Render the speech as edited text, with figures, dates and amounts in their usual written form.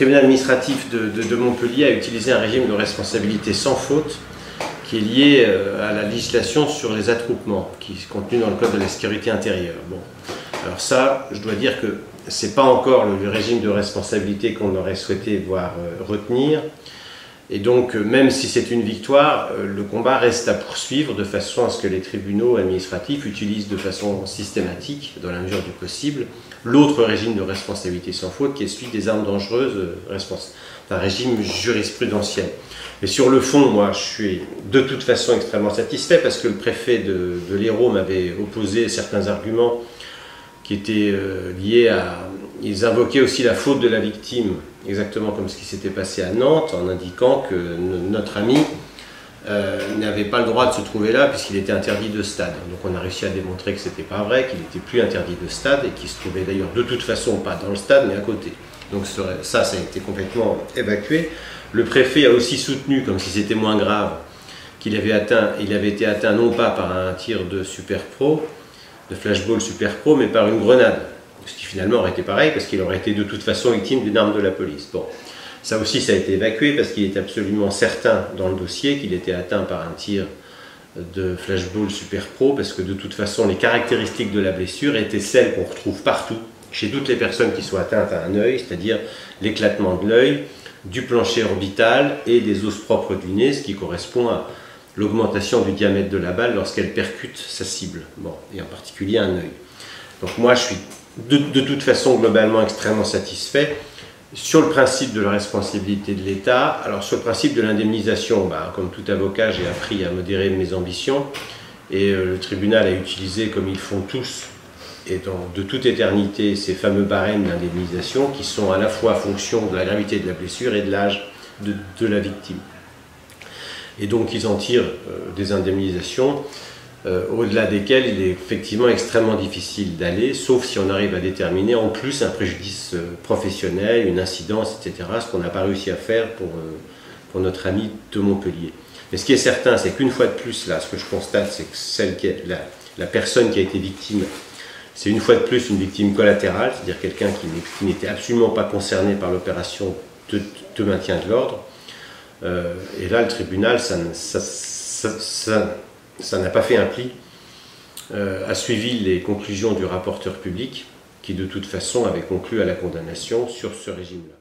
tribunal administratif de Montpellier a utilisé un régime de responsabilité sans faute qui est lié à la législation sur les attroupements, qui est contenu dans le Code de la sécurité intérieure. Bon. Alors ça, je dois dire que ce n'est pas encore le régime de responsabilité qu'on aurait souhaité voir retenir. Et donc, même si c'est une victoire, le combat reste à poursuivre de façon à ce que les tribunaux administratifs utilisent de façon systématique, dans la mesure du possible, l'autre régime de responsabilité sans faute qui est celui des armes dangereuses, un régime jurisprudentiel. Mais sur le fond, moi, je suis de toute façon extrêmement satisfait parce que le préfet de l'Hérault m'avait opposé certains arguments qui étaient liés à... Ils invoquaient aussi la faute de la victime, exactement comme ce qui s'était passé à Nantes, en indiquant que notre ami n'avait pas le droit de se trouver là puisqu'il était interdit de stade. Donc on a réussi à démontrer que ce n'était pas vrai, qu'il n'était plus interdit de stade et qu'il se trouvait d'ailleurs de toute façon pas dans le stade mais à côté. Donc ça a été complètement évacué. Le préfet a aussi soutenu, comme si c'était moins grave, qu'il avait été atteint non pas par un tir de Super Pro, de flashball Super Pro, mais par une grenade. Ce qui finalement aurait été pareil, parce qu'il aurait été de toute façon victime d'une arme de la police. Bon, ça aussi, ça a été évacué, parce qu'il est absolument certain dans le dossier qu'il était atteint par un tir de flashball Super Pro, parce que de toute façon, les caractéristiques de la blessure étaient celles qu'on retrouve partout, chez toutes les personnes qui sont atteintes à un œil, c'est-à-dire l'éclatement de l'œil, du plancher orbital et des os propres du nez, ce qui correspond à l'augmentation du diamètre de la balle lorsqu'elle percute sa cible, bon, et en particulier un œil. Donc moi, je suis de toute façon globalement extrêmement satisfait sur le principe de la responsabilité de l'État. Alors sur le principe de l'indemnisation, comme tout avocat, j'ai appris à modérer mes ambitions et le tribunal a utilisé, comme ils font tous, et de toute éternité, ces fameux barèmes d'indemnisation qui sont à la fois fonction de la gravité de la blessure et de l'âge de la victime. Et donc ils en tirent des indemnisations au-delà desquelles il est effectivement extrêmement difficile d'aller, sauf si on arrive à déterminer en plus un préjudice professionnel, une incidence, etc., ce qu'on n'a pas réussi à faire pour notre ami de Montpellier. Mais ce qui est certain, c'est qu'une fois de plus, là, ce que je constate, c'est que la personne qui a été victime, c'est une fois de plus une victime collatérale, c'est-à-dire quelqu'un qui n'était absolument pas concerné par l'opération de maintien de l'ordre. Et là, le tribunal, ça n'a pas fait un pli, a suivi les conclusions du rapporteur public qui de toute façon avait conclu à la condamnation sur ce régime-là.